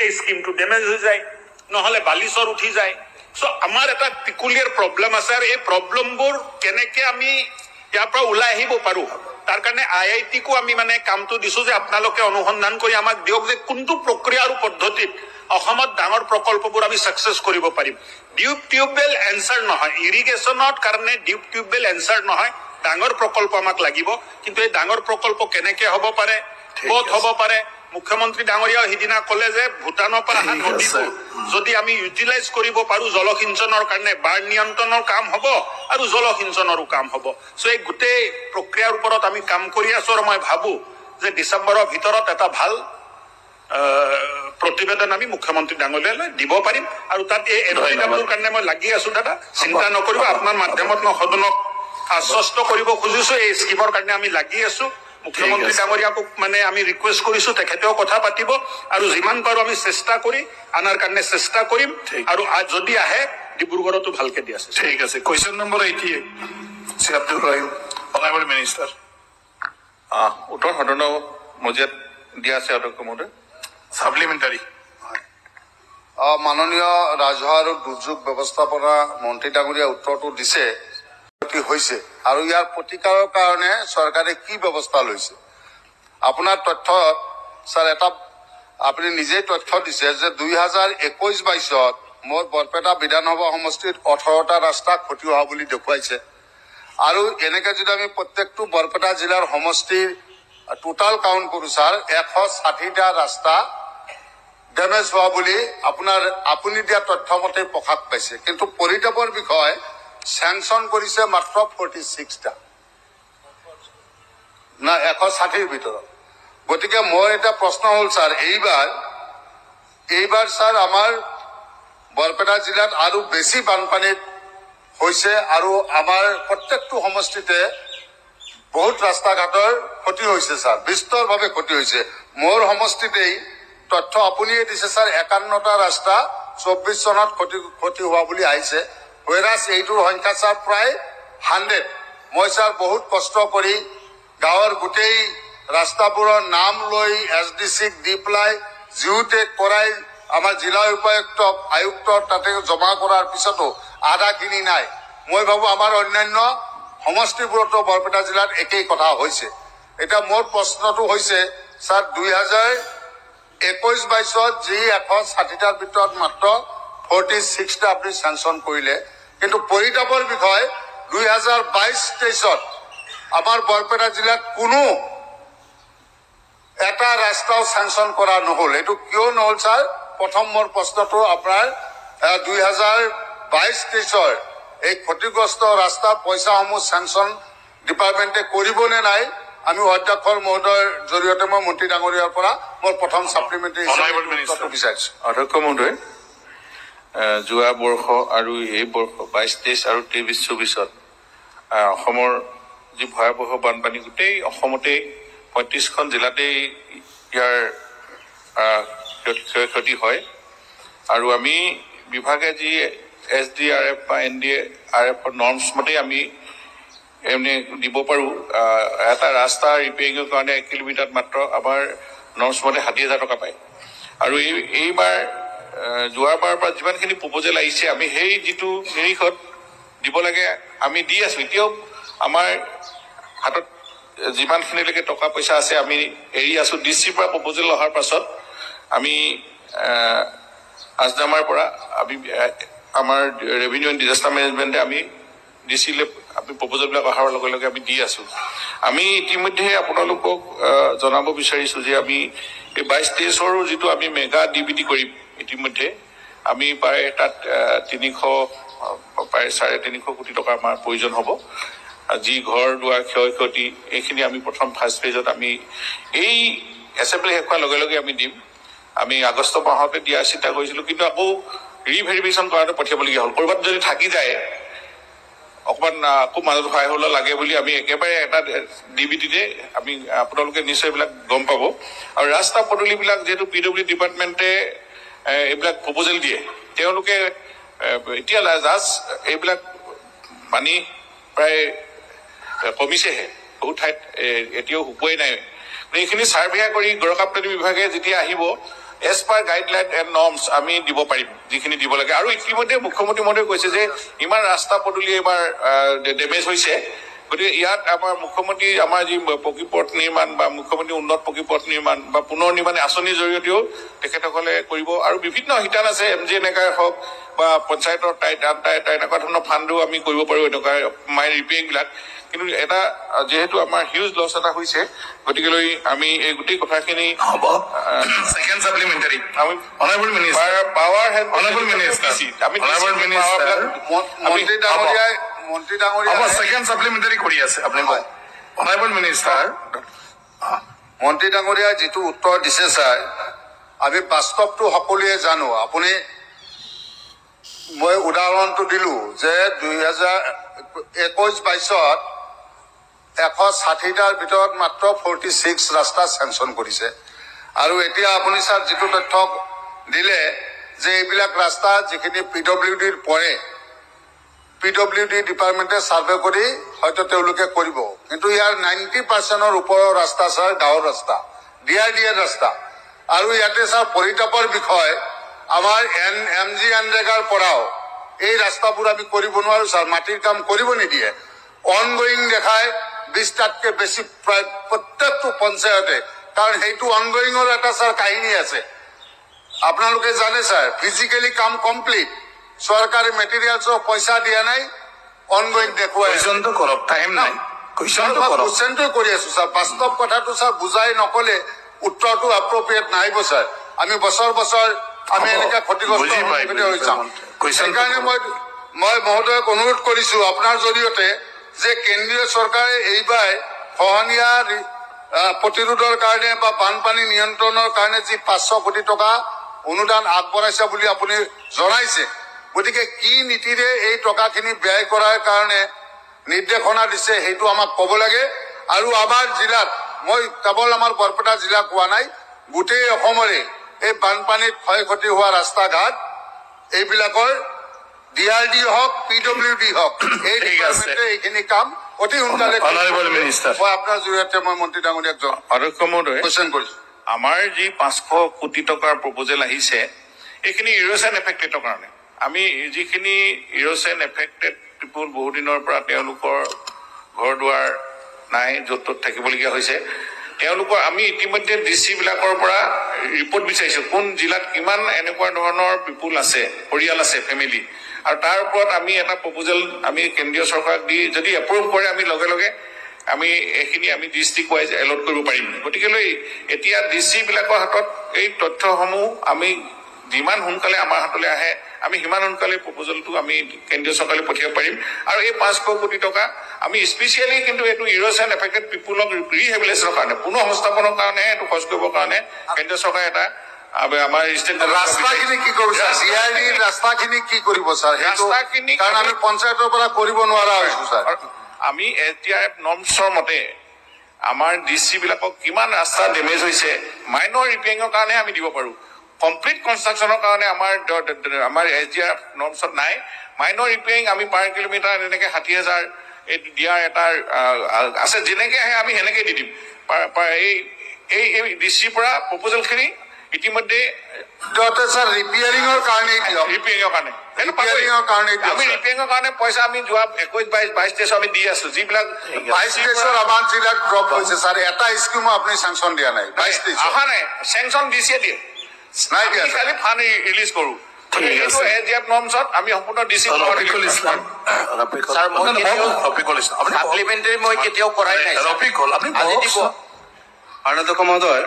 এই স্কিমটো ডেমেজ হৈ যায়, নহলে বালিচৰ উঠি যায়। সো আমাৰ এটা পিকুলিয়াৰ প্ৰব্লেম আছে, আৰু এই প্ৰব্লেমবোৰ কেনেকে আমি ইয়াৰ পৰা ওলাই আহিব পাৰো, তাৰ কাৰণে IIT-কো আমি মানে কামটো দিছো যে আপোনালোকে অনুসন্ধান কৰি আমাক দিয়ক যে কোনটো প্ৰক্ৰিয়া আৰু পদ্ধতিত অসমত ডাঙৰ প্ৰকল্পবোৰ আমি সাকসেস কৰিব পাৰিম। ডিউব টিউবৱেল এনসাৰ নহয়, ইৰিগেশ্যনৰ কাৰণে ডিউব টিউবৱেল এনসাৰ নহয়, ডাঙৰ প্ৰকল্প আমাক লাগিব। কিন্তু এই ডাঙৰ প্ৰকল্প কেনেকে হ'ব পাৰে, ক'ত হ'ব পাৰে, মুখ্যমন্ত্ৰী ডাঙৰীয়াও সিদিনা ক'লে যে ভূটানৰ পৰা অহা নদীবোৰ যদি আমি ইউটিলাইজ কৰিব পাৰো জলসিঞ্চনৰ কাৰণে, বাৰ নিয়ন্ত্ৰণৰ কাম হ'ব আৰু জলসিঞ্চনৰো কাম হ'ব। সো এই গোটেই প্ৰক্ৰিয়াৰ ওপৰত আমি কাম কৰি আছো, আৰু মই ভাবো যে ডিচেম্বৰৰ ভিতৰত এটা ভাল প্ৰতিবেদন আমি মুখ্যমন্ত্ৰী ডাঙৰীয়ালৈ দিব পাৰিম। আৰু তাত এই এফআইডাব্লিউৰ কাৰণে মই লাগি আছো, দাদা চিন্তা নকৰিব। আপোনাৰ মাধ্যমত মই সদনক আশ্বস্ত কৰিব খুজিছো, এই স্কিমৰ কাৰণে আমি লাগি আছো। মুখ্যমন্ত্ৰী ডাঙৰীয়াক মানে আমি ৰিকুৱেষ্ট কৰিছো, তেখেতেও কথা পাতিব, আৰু যিমান পাৰো আমি চেষ্টা কৰি আনাৰ কাৰণে চেষ্টা কৰিম, আৰু যদি আহে ডিব্ৰুগড়তো ভালকে দিয়া আছে। ঠিক আছে। Question number 88 Shri Abdul Rahim, honourable minister. উত্তৰ সদনৰ মজিয়াত দিয়া আছে অধ্যক্ষ মহোদয়। সাপ্লিমেন্টাৰী। মাননীয় ৰাজহুৱা আৰু দুৰ্যোগ ব্যৱস্থাপনা মন্ত্ৰী ডাঙৰীয়া উত্তৰটো দিছে হৈছে, আৰু ইয়াৰ প্ৰতিকাৰৰ কাৰণে চৰকাৰে কি ব্যৱস্থা লৈছে। আপোনাৰ তথ্যত ছাৰ এটা আপুনি নিজেই তথ্য দিছে যে 2021-22 মোৰ বৰপেটা বিধানসভা সমষ্টিত 18টা ৰাস্তা ক্ষতি হোৱা বুলি দেখুৱাইছে। আৰু এনেকে যদি আমি প্ৰত্যেকটো বৰপেটা জিলাৰ সমষ্টিৰ টোটাল কাউণ্ট কৰো ছাৰ, 160টা ৰাস্তা ডেমেজ হোৱা বুলি আপুনি দিয়া তথ্য মতে প্ৰকাশ পাইছে। কিন্তু পৰিতাপৰ বিষয় চেংচন কৰিছে মাত্ৰ 46টা, না 160ৰ ভিতৰত। গতিকে মোৰ এটা প্ৰশ্ন হ'ল ছাৰ, এইবাৰ ছাৰ আমাৰ বৰপেটা জিলাত আৰু বেছি বানপানীত হৈছে, আৰু আমাৰ প্ৰত্যেকটো সমষ্টিতে বহুত ৰাস্তা ঘাটৰ ক্ষতি হৈছে ছাৰ, বিস্তৰভাৱে ক্ষতি হৈছে। মোৰ সমষ্টিতেই তথ্য আপুনিয়ে দিছে ছাৰ, 51টা ৰাস্তা 24 চনত ক্ষতি হোৱা বুলি আহিছে, হুৱেৰাছ এইটোৰ সংখ্যা ছাৰ প্ৰায় 100। মই ছাৰ বহুত কষ্ট কৰি গাঁৱৰ গোটেই ৰাস্তাবোৰৰ নাম লৈ SDC-ক দি পেলাই জিঅ'টেক কৰাই আমাৰ জিলা উপায়ুক্তক আয়ুক্তৰ তাতে জমা কৰাৰ পিছতো আধাখিনি নাই। মই ভাবো আমাৰ অন্যান্য সমষ্টিবোৰতো বৰপেটা জিলাত একেই কথা হৈছে। এটা মোৰ প্ৰশ্নটো হৈছে ছাৰ, 2021-22 যি 160টাৰ ভিতৰত মাত্ৰ 46টা আপুনি চেংচন কৰিলে, কিন্তু পৰিতাপৰ বিষয় 2022-23 আমাৰ বৰপেটা জিলাত কোনো এটা ৰাস্তাও চেংচন কৰা নহল। এইটো কিয় নহল ছাৰ? প্ৰথম মোৰ প্ৰশ্নটো আপোনাৰ 2022-23 এই ক্ষতিগ্ৰস্ত ৰাস্তাৰ পইচাসমূহ চেংচন ডিপাৰ্টমেণ্টে কৰিবনে নাই, আমি অধ্যক্ষৰ মহোদয়ৰ জৰিয়তে মই মন্ত্ৰী ডাঙৰীয়াৰ পৰা মোৰ প্ৰথম ছাপ্লিমেণ্টাৰী বিচাৰিছো। অধ্যক্ষ মহোদয়, যোৱা বৰ্ষ আৰু এই বৰ্ষ 22-23 আৰু 23-24 অসমৰ যি ভয়াৱহ বানপানী, গোটেই অসমতেই 35খন জিলাতেই ইয়াৰ ক্ষয়ক্ষতি হয়। আৰু আমি বিভাগে যি SDRF বা NDRF নৰ্মছ মতে আমি এনে দিব পাৰো। এটা ৰাস্তা ৰিপেয়াৰিঙৰ কাৰণে 1 কিলোমিটাৰত মাত্ৰ আমাৰ নৰ্মছ মতে 60,000 টকা পায়। আৰু এইবাৰ যোৱাবাৰৰ পৰা যিমানখিনি প্ৰপ'জেল আহিছে, আমি সেই যিটো নিৰিখত দিব লাগে আমি দি আছো। এতিয়াও আমাৰ হাতত যিমানখিনিলৈকে টকা পইচা আছে আমি এৰি আছো। DCৰ পৰা প্ৰপ'জেল অহাৰ পাছত আমি আজনামাৰ পৰা আমি আমাৰ ৰেভিনিউ এণ্ড ডিজাষ্টাৰ মেনেজমেণ্টে আমি DCলৈ আমি প্ৰপ'জেলবিলাক অহাৰ লগে লগে আমি দি আছো। আমি ইতিমধ্যে আপোনালোকক জনাব বিচাৰিছো যে আমি এই 22-23ৰো যিটো আমি মেগা DBT কৰিম, ইতিমধ্যে আমি প্ৰায় তাত 300 কোটি টকা আমাৰ প্ৰয়োজন হ'ব। যি ঘৰ দুৱাৰ ক্ষয়ক্ষতি, এইখিনি আমি প্ৰথম ফাৰ্ষ্ট ফেজত আমি এই এছেম্বলি শেষ হোৱাৰ লগে লগে আমি দিম। আমি আগষ্ট মাহতে দিয়াৰ চিন্তা কৰিছিলো, কিন্তু আকৌ ৰিভেৰিফিকেশ্যন কৰাটো পঠিয়াবলগীয়া হ'ল। ক'ৰবাত যদি থাকি যায় অকণমান আকৌ মাজত সহায় হ'লে লাগে বুলি আমি একেবাৰে এটা DBTতে আমি আপোনালোকে নিশ্চয় এইবিলাক গম পাব। আৰু ৰাস্তা পদূলিবিলাক যিহেতু PWD ডিপাৰ্টমেণ্টে এইবিলাক প্ৰপ'জেল দিয়ে, তেওঁলোকে এতিয়া জাষ্ট এইবিলাক পানী প্ৰায় কমিছেহে, বহুত ঠাইত এতিয়াও শুকুৱাই নাই। এইখিনি ছাৰ্ভে কৰি গড়কাপ্তানি বিভাগে যেতিয়া আহিব, as per guideline and norms আমি দিব পাৰিম যিখিনি দিব লাগে আৰু ইতিমধ্যে মুখ্যমন্ত্ৰী মহোদয়ে কৈছে যে ইমান ৰাস্তা পদূলি এইবাৰ ডেমেজ হৈছে গতিকে ইয়াত আমাৰ মুখ্যমন্ত্ৰী আমাৰ যি পকীপথ নিৰ্মাণ বা মুখ্যমন্ত্ৰী উন্নত পকীপথ নিৰ্মাণ বা পুনৰ নিৰ্মাণ আঁচনিৰ জৰিয়তেও তেখেতসকলে কৰিব আৰু বিভিন্ন শিতান আছে MGNREGA হওক বা পঞ্চায়তৰ এনেকুৱা ধৰণৰ ফাণ্ডো আমি কৰিব পাৰোঁ এনেকুৱা মাইন ৰিপেয়াৰিংবিলাক কিন্তু এটা যেহেতু আমাৰ হিউজ লছ এটা হৈছে গতিকেলৈ আমি এই গোটেই কথাখিনি হ'ব সেকেন্ড সাপ্লিমেন্টারি আমি honourable minister power head honourable minister আমি অনাৰেবল মিনিস্টাৰ মন্ত্ৰী ডাঙৰীয়াই হ'ব সেকেন্ড সাপ্লিমেন্টাৰি কৰি আছে আপুনি অনাৰেবল মিনিস্টাৰ মন্ত্ৰী ডাঙৰীয়াই যিটো উত্তৰ দিছে ছাৰ আমি বাস্তৱটো সকলোৱে জানো আপুনি মই উদাহৰণটো দিলো যে 2021-22 160টাৰ ভিতৰত মাত্ৰ 46 ৰাস্তা চেংচন কৰিছে আৰু এতিয়া আপুনি ছাৰ যিটো তথ্য দিলে যে এইবিলাক ৰাস্তা যিখিনি PWDৰ পৰে PWD ডিপাৰ্টমেণ্টে সাৰ্ভে কৰি হয়তো তেওঁলোকে কৰিব কিন্তু ইয়াৰ 90%ৰ ওপৰৰ ৰাস্তা ছাৰ গাঁৱৰ ৰাস্তা DRDA ৰাস্তা আৰু ইয়াতে ছাৰ পৰিতাপৰ বিষয় আমাৰ MGNREGAৰ পৰাও এই ৰাস্তাবোৰ আমি কৰিব নোৱাৰো ছাৰ মাটিৰ কাম কৰিব নিদিয়ে অনগোয়িং দেখায় 20টাতকৈ বেছি প্ৰায় প্ৰত্যেকটো পঞ্চায়তে কাৰণ সেইটো অনগোয়িঙৰ এটা ছাৰ কাহিনী আছে আপোনালোকে জানে ছাৰ ফিজিকেলি কাম কমপ্লিট চৰকাৰী মেটেৰিয়েলছৰ পইচা দিয়া নাই অনগোয়িং দেখুৱাই কোৱেশ্যনটো কৰক টাইম নাই কোৱেশ্যনটো কৰি আছো ছাৰ বাস্তৱ কথাটো ছাৰ বুজাই নকলে উত্তৰটো এপ্ৰপ্ৰিয়েট নাহিব ছাৰ আমি বছৰ আমি এনেকৈ ক্ষতিগ্ৰস্ত হৈ যাম সেইকাৰণে মই মহোদয়ক অনুৰোধ কৰিছো আপোনাৰ জৰিয়তে যে কেন্দ্ৰীয় চৰকাৰে এইবাৰ খহনীয়া প্ৰতিৰোধৰ কাৰণে বা বানপানী নিয়ন্ত্ৰণৰ কাৰণে যি 500 কোটি টকা অনুদান আগবঢ়াইছে বুলি আপুনি জনাইছে গতিকে কি নীতিৰে এই টকাখিনি ব্যয় কৰাৰ কাৰণে নিৰ্দেশনা দিছে সেইটো আমাক ক'ব লাগে আৰু আমাৰ জিলাত মই কেৱল আমাৰ বৰপেটা জিলা কোৱা নাই গোটেই অসমৰে এই বানপানীত ক্ষয়ক্ষতি হোৱা ৰাস্তা ঘাট এইবিলাকৰ DRD হওক PWD হওক এই ডিপাৰ্টমেণ্টে এইখিনি কাম অতি সোনকালে অনাৰেবল মিনিস্টাৰ মই আপোনাৰ জৰিয়তে মই মন্ত্ৰী ডাঙৰীয়াক অধ্যক্ষ মহোদয় কোৱেশ্যন কৰিছো আমাৰ যি 500 কোটি টকাৰ প্ৰপ'জেল আহিছে এইখিনি ইৰোশ্যন এফেক্টেডৰ কাৰণে আমি যিখিনি ইৰোশ্যন এফেক্টেড পিপুল বহুদিনৰ পৰা তেওঁলোকৰ ঘৰ দুৱাৰ নাই য'ত ত'ত থাকিবলগীয়া হৈছে তেওঁলোকৰ আমি ইতিমধ্যে DC বিলাকৰ পৰা ৰিপৰ্ট বিচাৰিছোঁ কোন জিলাত কিমান এনেকুৱা ধৰণৰ পিপুল আছে পৰিয়াল আছে ফেমিলি আৰু তাৰ ওপৰত আমি এটা প্ৰপ'জেল আমি কেন্দ্ৰীয় চৰকাৰক দি যদি এপ্ৰুভ কৰে আমি লগে লগে আমি এইখিনি আমি ডিষ্ট্ৰিক্ট ৱাইজ এলট কৰিব পাৰিম গতিকেলৈ এতিয়া DC বিলাকৰ হাতত এই তথ্যসমূহ আমি যিমান সোনকালে আমাৰ হাতলৈ আহে আমি সিমান সোনকালে প্ৰপ'জেলটো আমি কেন্দ্ৰীয় চৰকাৰলৈ পঠিয়াব পাৰিম আৰু এই 500 কোটি টকা আমি স্পেচিয়েলি কিন্তু এইটো ইৰোশ্যন এফেক্টেড পিপুলক ৰিহেবিলিটেশ্যনৰ কাৰণে পুনৰ সংস্থাপনৰ কাৰণে এইটো খৰচ কৰিবৰ কাৰণে কেন্দ্ৰীয় চৰকাৰে এটা আমাৰ ষ্টেট ৰাস্তাখিনি কি কৰিব ছাৰ CRD ৰাস্তাখিনি কি কৰিব ছাৰ ৰাস্তাখিনি কাৰণ আমি পঞ্চায়তৰ পৰা কৰিব নোৱাৰা হৈছো ছাৰ আমি SDRF নৰ্মছৰ মতে আমাৰ DC বিলাকক কিমান ৰাস্তা ডেমেজ হৈছে মাইনৰ ৰিপেয়াৰিঙৰ কাৰণে আমি দিব পাৰোঁ কমপ্লিট কনষ্ট্ৰাকশ্যনৰ কাৰণে আমাৰ SDRF নৰ্মছত নাই মাইনৰ ৰিপেয়াৰিং আমি পাৰ কিলোমিটাৰ এনেকৈ 60,000 এই দিয়াৰ এটা আছে যেনেকৈ আহে আমি সেনেকৈ দি দিম এই DC পৰা প্ৰপ'জেলখিনি ইতিমধ্যে ছাৰ ৰিপেয়াৰিঙৰ কাৰণে আমি ৰিপেয়াৰিঙৰ কাৰণে পইচা আমি যোৱা 21-22 আমি দি আছো যিবিলাক 22 আমাৰ জিলাত ড্ৰপ হৈছে ছাৰ এটা স্কিমো আপুনি চেংচন দিয়া নাই 22 অহা নাই চেংচন দিছে দিয়ে নাই দিয়া খালি ফাণ্ড ৰিলিজ কৰোঁ SDRF নৰ্মছত আমি সম্পূৰ্ণ DC ৰফিকুল ইছলাম সাপ্লিমেণ্টাৰী মই কেতিয়াও কৰাই নাই ৰফিকুল আপুনি আজি দিব অধ্যক্ষ মহোদয়